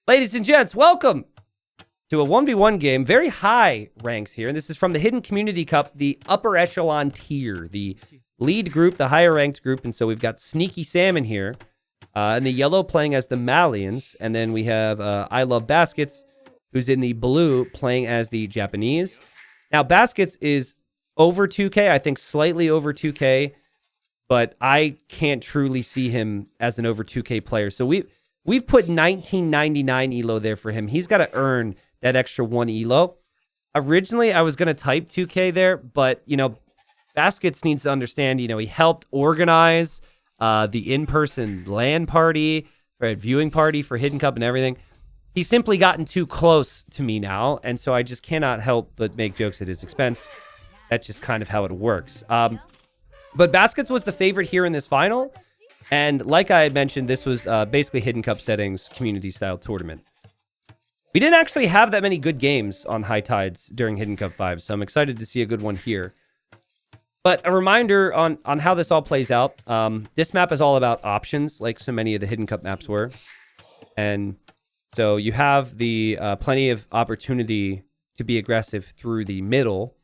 Ladies and gents, welcome to a 1v1 game. Very high ranks here. And this is from the Hidden Community Cup, the upper echelon tier, the lead group, the higher ranked group. And so we've got Sneaky Salmon here, in the yellow playing as the Malians. And then we have I Love Baskets, who's in the blue playing as the Japanese. Now, Baskets is over 2K, I think slightly over 2K, but I can't truly see him as an over 2K player. So we've put 1999 elo there for him. He's got to earn that extra 1 elo. Originally, I was going to type 2K there, but, Baskets needs to understand, he helped organize the in-person LAN party, or viewing party for Hidden Cup and everything. He's simply gotten too close to me now, and so I just cannot help but make jokes at his expense. That's just kind of how it works. But Baskets was the favorite here in this final. And like I had mentioned, this was basically Hidden Cup settings, community-style tournament. We didn't actually have that many good games on High Tides during Hidden Cup 5, so I'm excited to see a good one here. But a reminder on how this all plays out. This map is all about options, like so many of the Hidden Cup maps were. And so you have the plenty of opportunity to be aggressive through the middle,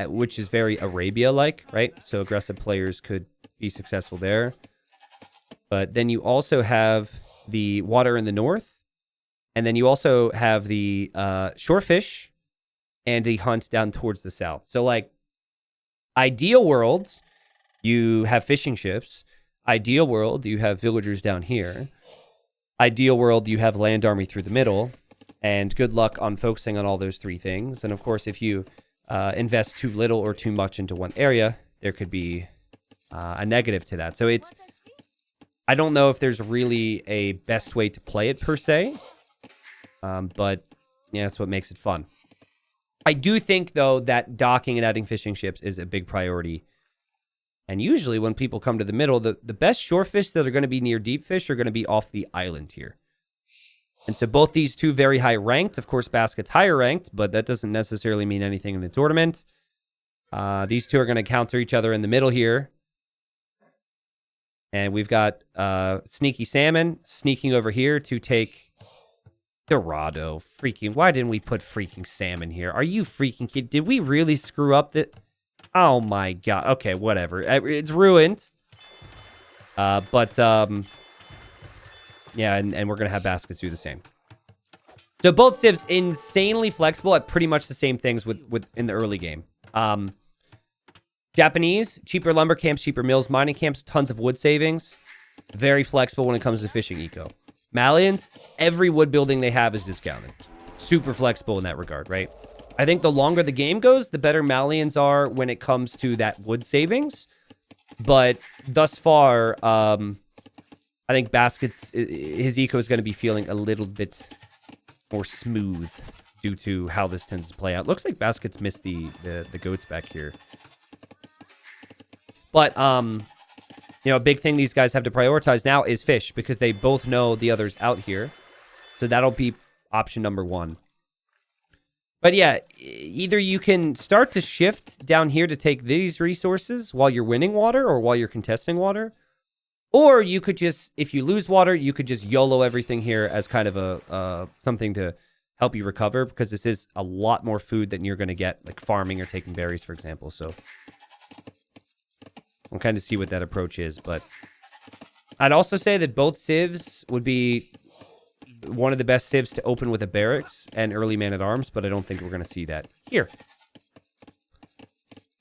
which is very Arabia-like, right? So aggressive players could be successful there. But then you also have the water in the north, and then you also have the shorefish and the hunt down towards the south. So like ideal worlds, you have fishing ships. Ideal world, you have villagers down here. Ideal world, you have land army through the middle. And good luck on focusing on all those three things. And of course, if you invest too little or too much into one area, there could be a negative to that. So I don't know if there's really a best way to play it per se, but yeah, that's what makes it fun. I do think though that docking and adding fishing ships is a big priority. And usually when people come to the middle, the best shorefish that are going to be near deep fish are going to be off the island here. And so both these two very high ranked. Of course, Basket's higher ranked, but that doesn't necessarily mean anything in the tournament. These two are going to counter each other in the middle here. And we've got Sneaky Salmon sneaking over here to take Dorado. Freaking, why didn't we put freaking Salmon here? Are you freaking kidding? Did we really screw up that? Oh my god. Okay, whatever. It's ruined. Yeah, and we're going to have Baskets do the same. So both civs insanely flexible at pretty much the same things with in the early game. Japanese, cheaper lumber camps, cheaper mills, mining camps, tons of wood savings. Very flexible when it comes to fishing eco. Malians, every wood building they have is discounted. Super flexible in that regard, right? I think the longer the game goes, the better Malians are when it comes to that wood savings. But thus far, I think Baskets, his eco is going to be feeling a little bit more smooth due to how this tends to play out. Looks like Baskets missed the goats back here. But, a big thing these guys have to prioritize now is fish because they both know the other's out here. So that'll be option number one. But yeah, either you can start to shift down here to take these resources while you're winning water or while you're contesting water. Or you could just, if you lose water, you could just YOLO everything here as kind of a something to help you recover because this is a lot more food than you're going to get, like farming or taking berries, for example. So we'll kind of see what that approach is. But I'd also say that both civs would be one of the best civs to open with a barracks and early man-at-arms, but I don't think we're going to see that here.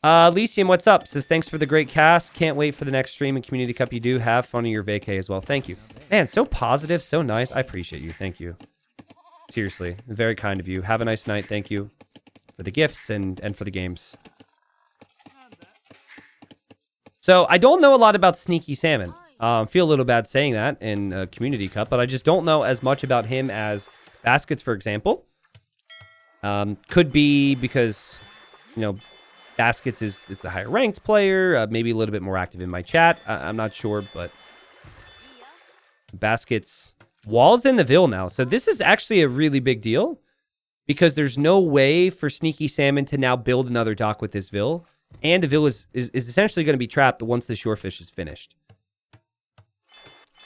Elysium, what's up? Says, thanks for the great cast. Can't wait for the next stream and Community Cup you do. Have fun in your vacay as well. Thank you. Man, so positive, so nice. I appreciate you. Thank you. Seriously, very kind of you. Have a nice night. Thank you for the gifts and for the games. So, I don't know a lot about Sneaky Salmon. Feel a little bad saying that in Community Cup, but I just don't know as much about him as Baskets, for example. Could be because, Baskets is the higher ranked player, maybe a little bit more active in my chat. I'm not sure, but Baskets walls in the Ville now. So this is actually a really big deal because there's no way for Sneaky Salmon to now build another dock with this Ville. And the Ville is essentially going to be trapped once the shorefish is finished.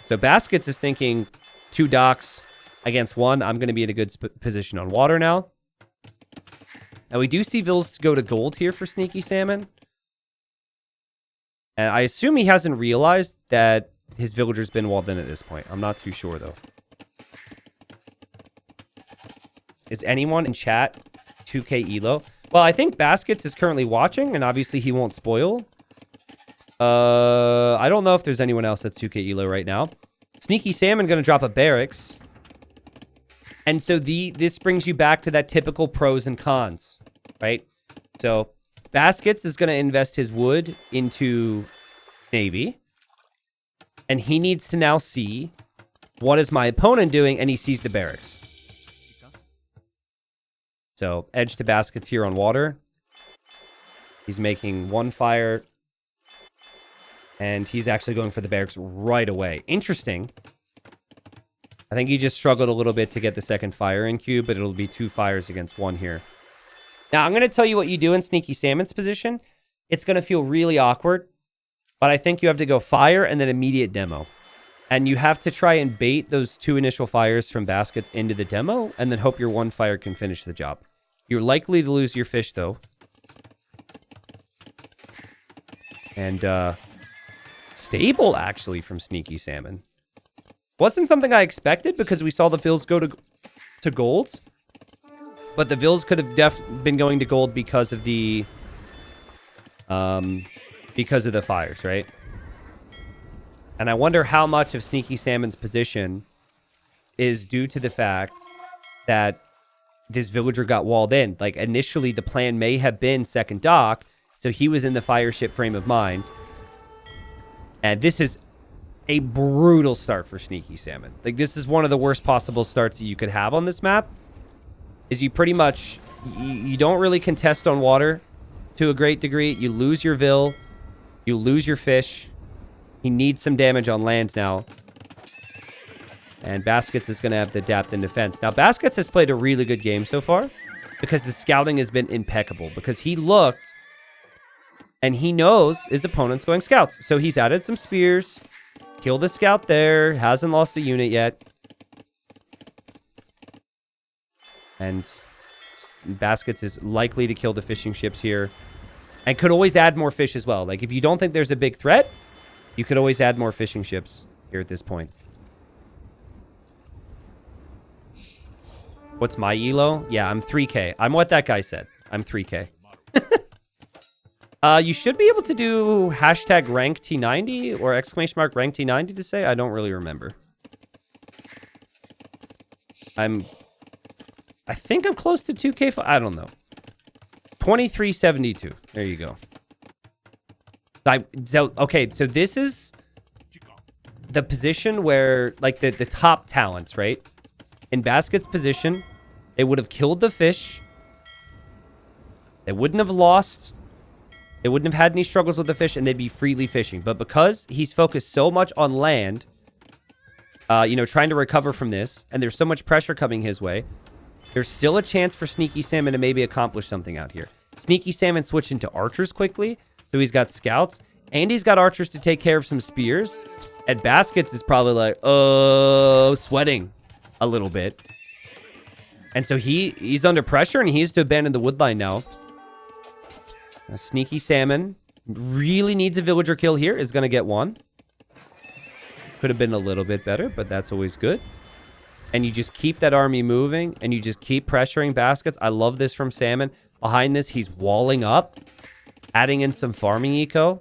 So Baskets is thinking 2 docks, against 1. I'm going to be in a good position on water now. And we do see Vills go to gold here for Sneaky Salmon. And I assume he hasn't realized that his villager's been walled in at this point. I'm not too sure, though. Is anyone in chat 2K Elo? Well, I think Baskets is currently watching, and obviously he won't spoil. I don't know if there's anyone else that's 2K Elo right now. Sneaky Salmon going to drop a barracks. And so this brings you back to that typical pros and cons, right? So Baskets is going to invest his wood into Navy. And he needs to now see, what is my opponent doing? And he sees the barracks. So edge to Baskets here on water. He's making 1 fire. And he's actually going for the barracks right away. Interesting. I think he just struggled a little bit to get the second fire in queue, but it'll be 2 fires against 1 here. Now, I'm going to tell you what you do in Sneaky Salmon's position. It's going to feel really awkward, but I think you have to go fire and then immediate demo. And you have to try and bait those 2 initial fires from Baskets into the demo, and then hope your 1 fire can finish the job. You're likely to lose your fish, though. And, stable, actually, from Sneaky Salmon. Wasn't something I expected because we saw the Vills go to gold. But the Vills could have been going to gold because of the fires, right? And I wonder how much of Sneaky Salmon's position is due to the fact that this villager got walled in. Like, initially, the plan may have been second dock, so he was in the fire ship frame of mind. And this is a brutal start for Sneaky Salmon. Like, this is one of the worst possible starts that you could have on this map. Is you pretty much, you don't really contest on water to a great degree. You lose your Vill. You lose your fish. He needs some damage on land now. And Baskets is going to have to adapt in defense. Now, Baskets has played a really good game so far because the scouting has been impeccable. Because he looked and he knows his opponent's going scouts. So he's added some spears. Killed a scout there. Hasn't lost a unit yet. And Baskets is likely to kill the fishing ships here. And could always add more fish as well. Like, if you don't think there's a big threat, you could always add more fishing ships here at this point. What's my elo? Yeah, I'm 3K. I'm what that guy said. I'm 3K. You should be able to do hashtag rank T90 or exclamation mark rank T90 to say. I don't really remember. I think I'm close to 2K. I don't know. 2372. There you go. Okay, so this is the position where, like, the top talents, right? In Basket's position, they would have killed the fish. They wouldn't have lost. They wouldn't have had any struggles with the fish, and they'd be freely fishing. But because he's focused so much on land, trying to recover from this, and there's so much pressure coming his way, there's still a chance for Sneaky Salmon to maybe accomplish something out here. Sneaky Salmon switched into archers quickly, so he's got scouts, and he's got archers to take care of some spears. And Baskets is probably like, sweating a little bit. And so he's under pressure, and he has to abandon the woodline now. A Sneaky Salmon really needs a villager kill here. Is going to get 1. Could have been a little bit better, but that's always good. And you just keep that army moving, and you just keep pressuring Baskets. I love this from Salmon. Behind this, he's walling up, adding in some farming eco.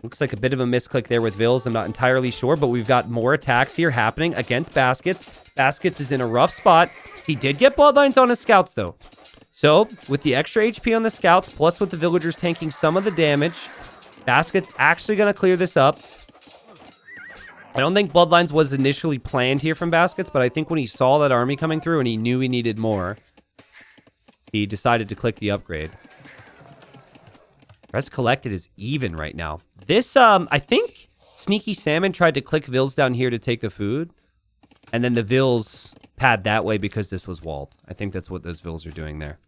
Looks like a bit of a misclick there with Vills. I'm not entirely sure, but we've got more attacks here happening against Baskets. Baskets is in a rough spot. He did get bloodlines on his scouts, though. So, with the extra HP on the scouts, plus with the villagers tanking some of the damage, Basket's actually going to clear this up. I don't think Bloodlines was initially planned here from Baskets, but I think when he saw that army coming through and he knew he needed more, he decided to click the upgrade. Rest collected is even right now. This, I think Sneaky Salmon tried to click Vills down here to take the food, and then the Vills pad that way because this was walled. I think that's what those Vills are doing there.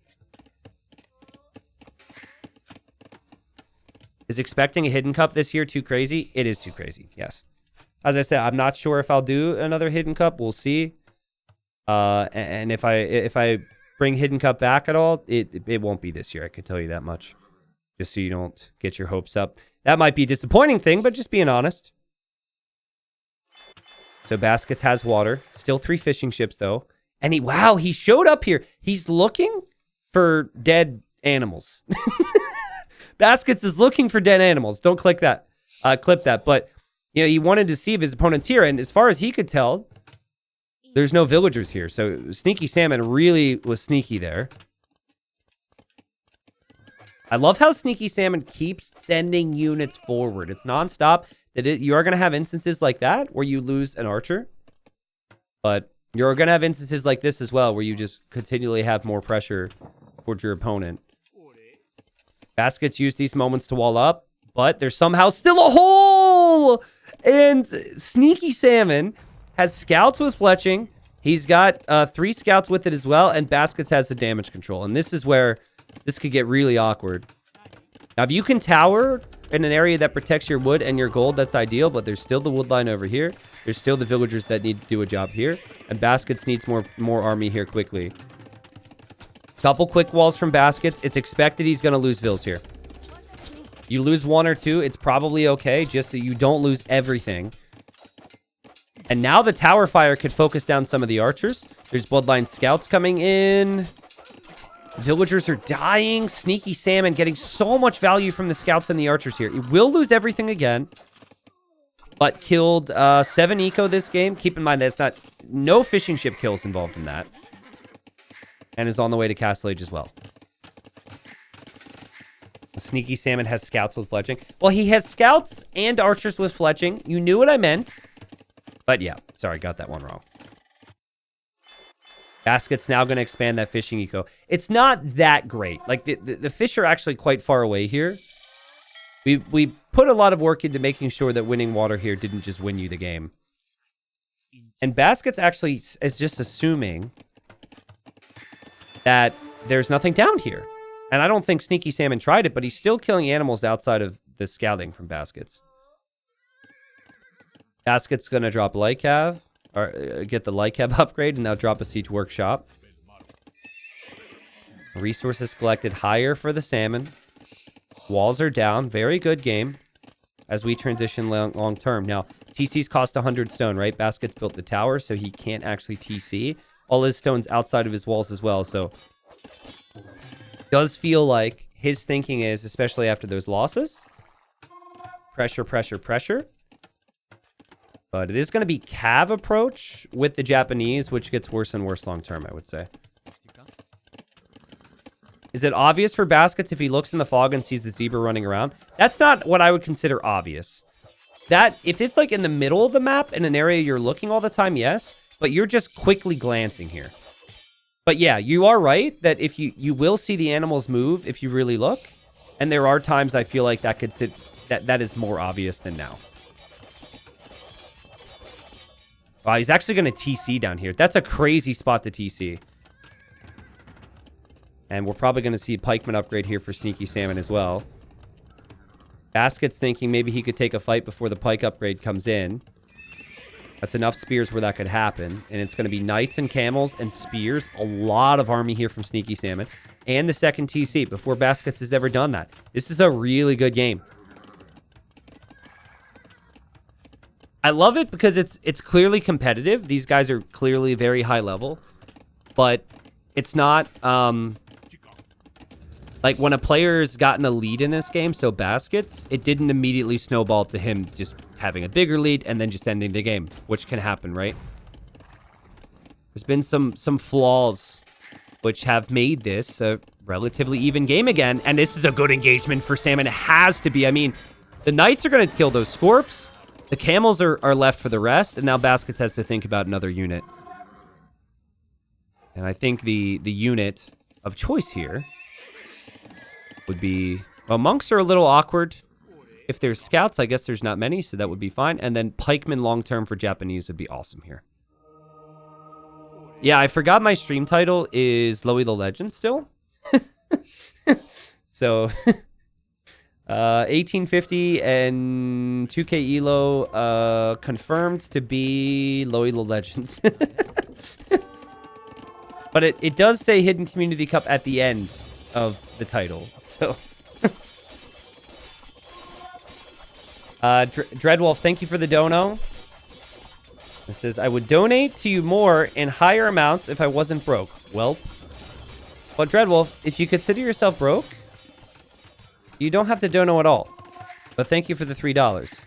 Is expecting a hidden cup this year too crazy? It is too crazy, yes. As I said, I'm not sure if I'll do another hidden cup. We'll see. And if I bring Hidden Cup back at all, it won't be this year. I can tell you that much. Just so you don't get your hopes up. That might be a disappointing thing, but just being honest. So Baskets has water. Still 3 fishing ships, though. And he showed up here. He's looking for dead animals. Baskets is looking for dead animals. Don't click that. Clip that. But, you know, he wanted to see if his opponent's here. And as far as he could tell, there's no villagers here. So Sneaky Salmon really was sneaky there. I love how Sneaky Salmon keeps sending units forward. It's nonstop. You are going to have instances like that where you lose an archer. But you're going to have instances like this as well where you just continually have more pressure towards your opponent. Baskets use these moments to wall up, but there's somehow still a hole! And Sneaky Salmon has scouts with fletching. He's got 3 scouts with it as well, and Baskets has the damage control. And this is where this could get really awkward. Now, if you can tower in an area that protects your wood and your gold, that's ideal, but there's still the wood line over here. There's still the villagers that need to do a job here, and Baskets needs more army here quickly. Couple quick walls from Baskets. It's expected he's going to lose vills here. You lose 1 or 2, it's probably okay, just so you don't lose everything. And now the tower fire could focus down some of the archers. There's bloodline scouts coming in. Villagers are dying. Sneaky Salmon getting so much value from the scouts and the archers here. He will lose everything again, but killed 7 eco this game. Keep in mind, that's no fishing ship kills involved in that. And is on the way to Castle Age as well. Sneaky Salmon has scouts with fletching. Well, he has scouts and archers with fletching. You knew what I meant. But yeah, sorry, got that one wrong. Basket's now going to expand that fishing eco. It's not that great. Like, the fish are actually quite far away here. We put a lot of work into making sure that winning water here didn't just win you the game. And Basket's actually is just assuming that there's nothing down here. And I don't think Sneaky Salmon tried it, but he's still killing animals outside of the scouting from Baskets. Basket's going to drop Lycav, or get the Lycav upgrade, and now drop a Siege Workshop. Resources collected higher for the salmon. Walls are down. Very good game as we transition long term. Now, TC's cost 100 stone, right? Basket's built the tower, so he can't actually TC. All his stones outside of his walls as well, so does feel like his thinking is, especially after those losses, pressure, pressure, pressure. But it is going to be Cav approach with the Japanese, which gets worse and worse long term, I would say. Is it obvious for Baskets if he looks in the fog and sees the zebra running around? That's not what I would consider obvious. That, if it's like in the middle of the map, in an area you're looking all the time, yes. But you're just quickly glancing here. But yeah, you are right that if you will see the animals move if you really look. And there are times I feel like that could sit, that is more obvious than now. Wow, he's actually going to TC down here. That's a crazy spot to TC. And we're probably going to see a pikeman upgrade here for Sneaky Salmon as well. Basket's thinking maybe he could take a fight before the pike upgrade comes in. That's enough spears where that could happen. And it's going to be knights and camels and spears. A lot of army here from Sneaky Salmon. And the second TC before Baskets has ever done that. This is a really good game. I love it because it's clearly competitive. These guys are clearly very high level. But it's not... like, when a player's gotten a lead in this game, so Baskets, it didn't immediately snowball to him just having a bigger lead and then just ending the game, which can happen, right? There's been some flaws which have made this a relatively even game again, and this is a good engagement for Salmon. It has to be. I mean, the Knights are going to kill those Scorps. The Camels are left for the rest, and now Baskets has to think about another unit. And I think the unit of choice here would be... Well, monks are a little awkward. If there's scouts, I guess there's not many, so that would be fine. And then pikemen long-term for Japanese would be awesome here. Yeah, I forgot my stream title is Loey the Legend still. So, 1850 and 2K Elo confirmed to be Loey the Legend. But it does say Hidden Community Cup at the end of the title. So, Dreadwolf, thank you for the dono. It says, I would donate to you more in higher amounts if I wasn't broke. Well, Dreadwolf, if you consider yourself broke, you don't have to dono at all. But thank you for the $3.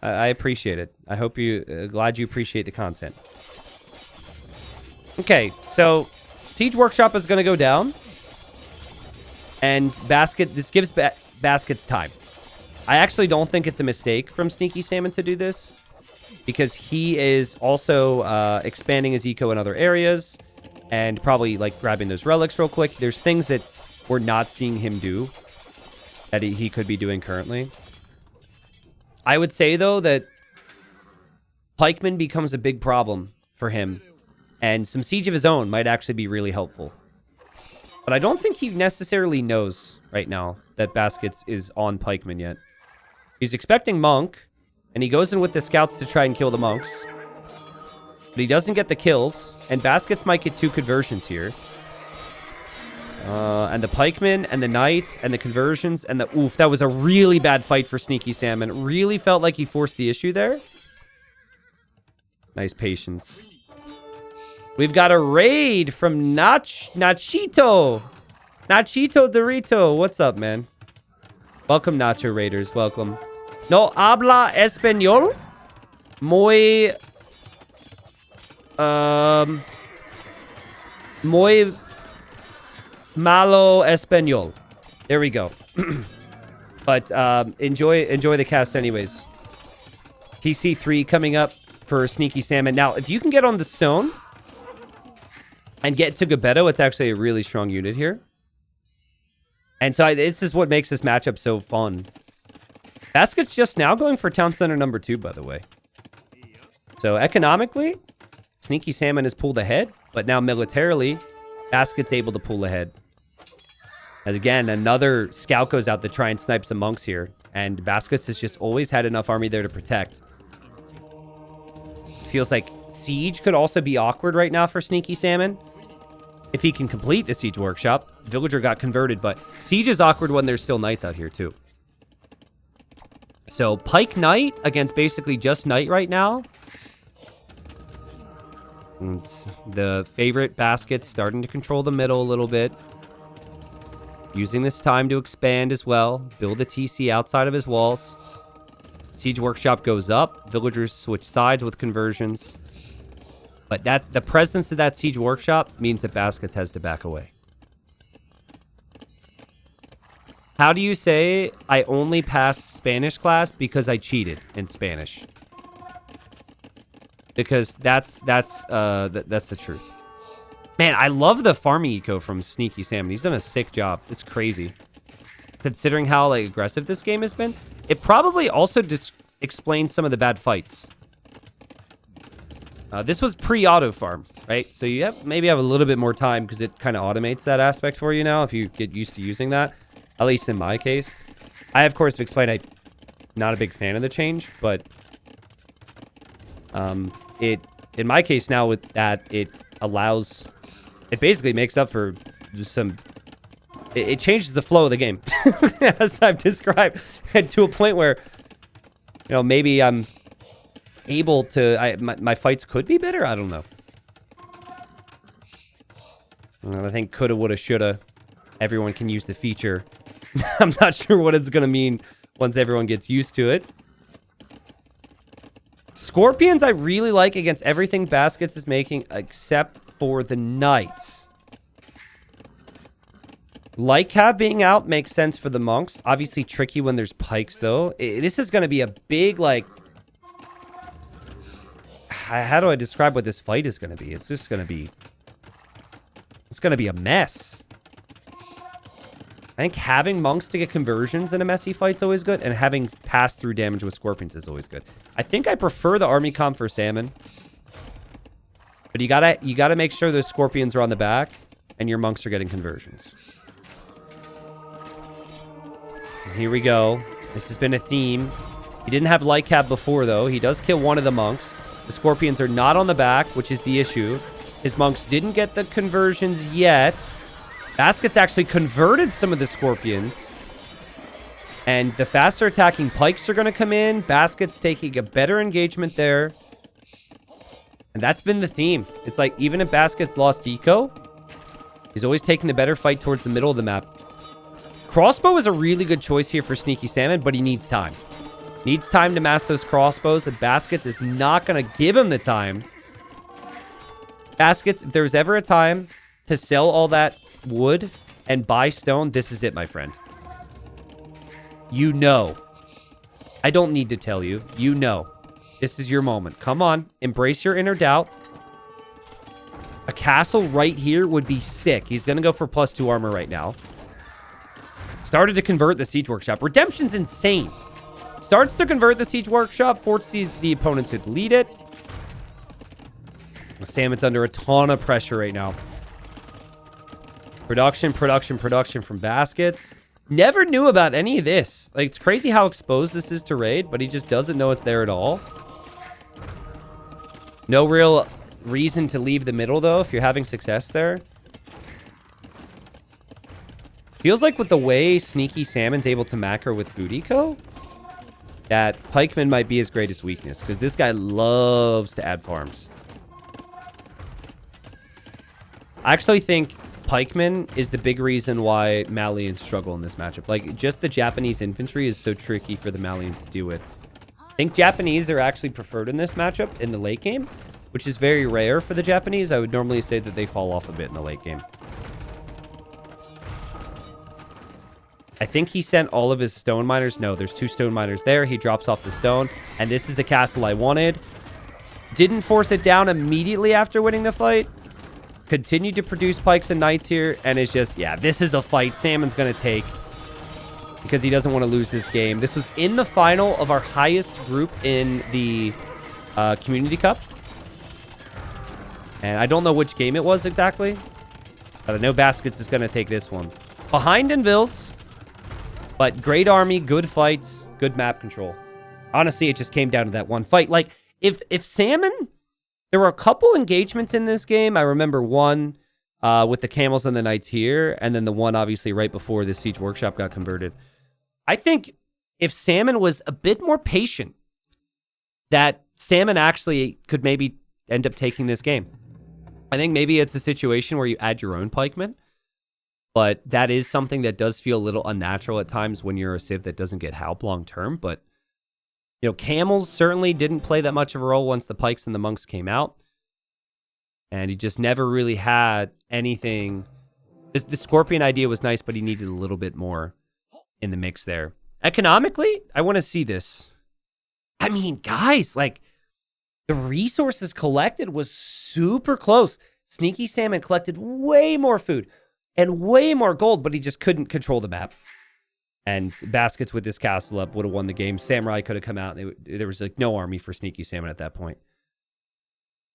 I appreciate it. I hope you... glad you appreciate the content. Okay, so Siege Workshop is going to go down. And this gives Baskets time. I actually don't think it's a mistake from Sneaky Salmon to do this. Because he is also expanding his eco in other areas. And probably like grabbing those relics real quick. There's things that we're not seeing him do. That he could be doing currently. I would say, though, that Pikeman becomes a big problem for him. And some Siege of his own might actually be really helpful. But I don't think he necessarily knows right now that Baskets is on Pikeman yet. He's expecting Monk, and he goes in with the scouts to try and kill the monks. But he doesn't get the kills, and Baskets might get 2 conversions here. And the pikemen, and the knights, and the conversions, and the... Oof, that was a really bad fight for Sneaky Salmon. Really felt like he forced the issue there. Nice patience. We've got a raid from Nachito. Nachito Dorito. What's up, man? Welcome, Nacho Raiders. Welcome. No habla español. Muy... Muy... Malo Espanol. There we go. But enjoy the cast anyways. TC3 coming up for Sneaky Salmon. Now, if you can get on the stone and get to Gebetto, it's actually a really strong unit here. And so this is what makes this matchup so fun. Basket's just now going for Town Center number 2, by the way. So economically, Sneaky Salmon has pulled ahead, but now militarily, Basket's able to pull ahead. As again, another scout goes out to try and snipe some monks here. And Baskets has just always had enough army there to protect. Feels like Siege could also be awkward right now for Sneaky Salmon. If he can complete the Siege Workshop. Villager got converted, but Siege is awkward when there's still Knights out here too. So Pike Knight against basically just Knight right now. It's the favorite Basket starting to control the middle a little bit. Using this time to expand as well. Build a TC outside of his walls. Siege Workshop goes up. Villagers switch sides with conversions. But the presence of that Siege Workshop means that Baskets has to back away. How do you say I only passed Spanish class because I cheated in Spanish? Because that's the truth. Man, I love the farming eco from Sneaky Salmon. He's done a sick job. It's crazy. Considering how like aggressive this game has been. It probably also explains some of the bad fights. This was pre-auto farm, right? So you maybe have a little bit more time because it kind of automates that aspect for you now if you get used to using that. At least in my case. I, of course, have explained I'm not a big fan of the change, but in my case now with that, it allows... It basically makes up for some... It changes the flow of the game, as I've described, and to a point where, you know, maybe I'm able to... My fights could be better? I don't know. I think coulda, woulda, shoulda. Everyone can use the feature. I'm not sure what it's going to mean once everyone gets used to it. Scorpions I really like against everything Baskets is making except for the Knights. Lycab being out makes sense for the monks. Obviously tricky when there's pikes though. This is going to be a big like... How do I describe what this fight is going to be? It's just going to be... It's going to be a mess. I think having monks to get conversions in a messy fight is always good, and having pass-through damage with scorpions is always good. I think I prefer the army comp for salmon, but you gotta make sure those scorpions are on the back, and your monks are getting conversions. And here we go. This has been a theme. He didn't have Lycab before, though. He does kill one of the monks. The scorpions are not on the back, which is the issue. His monks didn't get the conversions yet. Baskets actually converted some of the scorpions. And the faster attacking pikes are going to come in. Baskets taking a better engagement there. And that's been the theme. It's like, even if Baskets lost eco, he's always taking the better fight towards the middle of the map. Crossbow is a really good choice here for Sneaky Salmon, but he needs time. Needs time to master those crossbows, and Baskets is not going to give him the time. Baskets, if there's ever a time to sell all that wood and buy stone, this is it, my friend. You know. I don't need to tell you. You know. This is your moment. Come on. Embrace your inner doubt. A castle right here would be sick. He's going to go for +2 armor right now. Started to convert the Siege Workshop. Redemption's insane. Starts to convert the Siege Workshop. Forces the opponent to delete it. The Salmon's under a ton of pressure right now. Production from Baskets. Never knew about any of this. Like, it's crazy how exposed this is to raid, but he just doesn't know it's there at all. No real reason to leave the middle, though, if you're having success there. Feels like with the way Sneaky Salmon's able to macro with food eco, that Pikeman might be his greatest weakness, because this guy loves to add farms. I actually think Pikeman is the big reason why Malians struggle in this matchup. Like, just the Japanese infantry is so tricky for the Malians to deal with. I think Japanese are actually preferred in this matchup in the late game, which is very rare for the Japanese. I would normally say that they fall off a bit in the late game. I think he sent all of his stone miners. No, there's 2 stone miners there. He drops off the stone, and this is the castle I wanted. Didn't force it down immediately after winning the fight. Continued to produce pikes and knights here, and it's just, yeah, this is a fight Salmon's going to take because he doesn't want to lose this game. This was in the final of our highest group in the Community Cup. And I don't know which game it was exactly, but I know Baskets is going to take this one. Behind in Vils, but great army, good fights, good map control. Honestly, it just came down to that one fight. Like, if Salmon... There were a couple engagements in this game. I remember one with the camels and the knights here, and then the one, obviously, right before the Siege Workshop got converted. I think if Salmon was a bit more patient, that Salmon actually could maybe end up taking this game. I think maybe it's a situation where you add your own pikemen, but that is something that does feel a little unnatural at times when you're a civ that doesn't get help long-term, but... You know, camels certainly didn't play that much of a role once the pikes and the monks came out. And he just never really had anything. The scorpion idea was nice, but he needed a little bit more in the mix there. Economically, I want to see this. I mean, guys, like, the resources collected was super close. Sneaky Salmon collected way more food and way more gold, but he just couldn't control the map. And Baskets with this castle up would have won the game. Samurai could have come out. There was like no army for Sneaky Salmon at that point.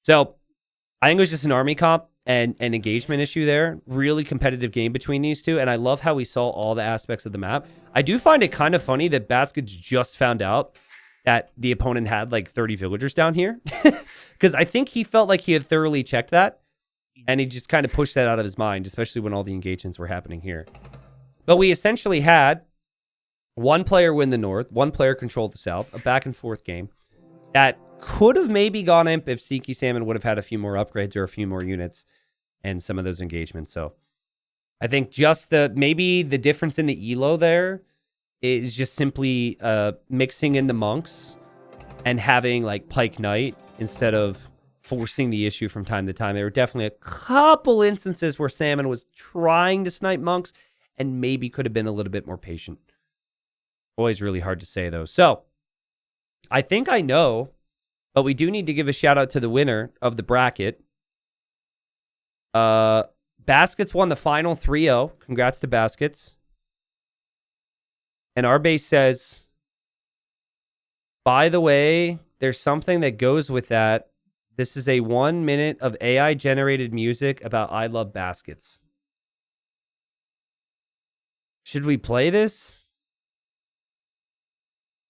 So I think it was just an army comp and an engagement issue there. Really competitive game between these two. And I love how we saw all the aspects of the map. I do find it kind of funny that Baskets just found out that the opponent had like 30 villagers down here. Because I think he felt like he had thoroughly checked that. And he just kind of pushed that out of his mind, especially when all the engagements were happening here. But we essentially had... one player win the north, one player control the south, a back and forth game that could have maybe gone imp if Sneaky Salmon would have had a few more upgrades or a few more units and some of those engagements. So I think just maybe the difference in the elo there is just simply mixing in the monks and having like Pike Knight instead of forcing the issue from time to time. There were definitely a couple instances where Salmon was trying to snipe monks and maybe could have been a little bit more patient. Always really hard to say, though. So, I think I know, but we do need to give a shout out to the winner of the bracket. Baskets won the final 3-0. Congrats to Baskets. And our base says, by the way, there's something that goes with that. This is a 1 minute of AI-generated music about I Love Baskets. Should we play this?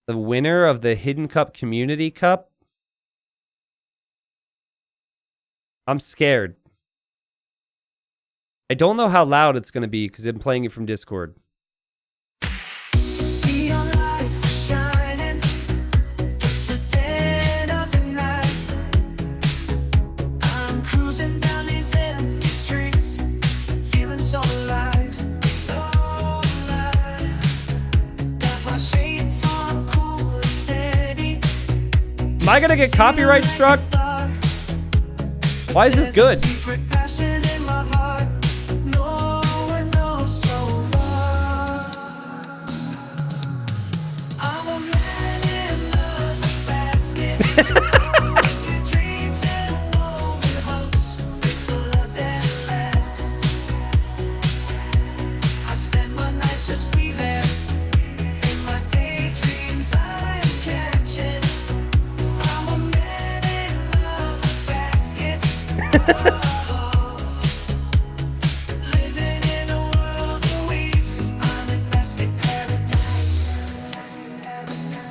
The winner of the Hidden Cup Community Cup? I'm scared. I don't know how loud it's going to be because I'm playing it from Discord. Am I gonna get copyright struck? Why is this good?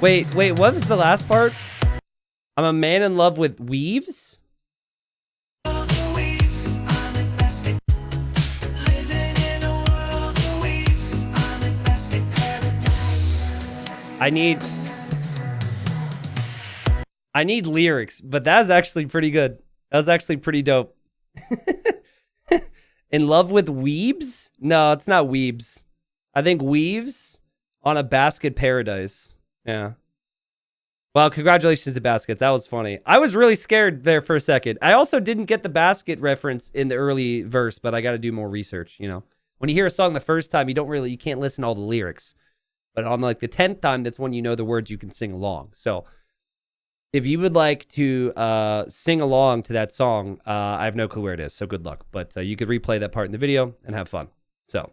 Wait, what was the last part? I'm a man in love with weaves? I need lyrics, but that's actually pretty good. That was actually pretty dope. In love with weebs? No, it's not weebs. I think weaves on a basket paradise. Yeah. Well, congratulations to Basket. That was funny. I was really scared there for a second. I also didn't get the Basket reference in the early verse, but I got to do more research, you know. When you hear a song the first time, you can't listen to all the lyrics. But on like the 10th time, that's when you know the words, you can sing along. So if you would like to sing along to that song, I have no clue where it is. So good luck. But you could replay that part in the video and have fun. So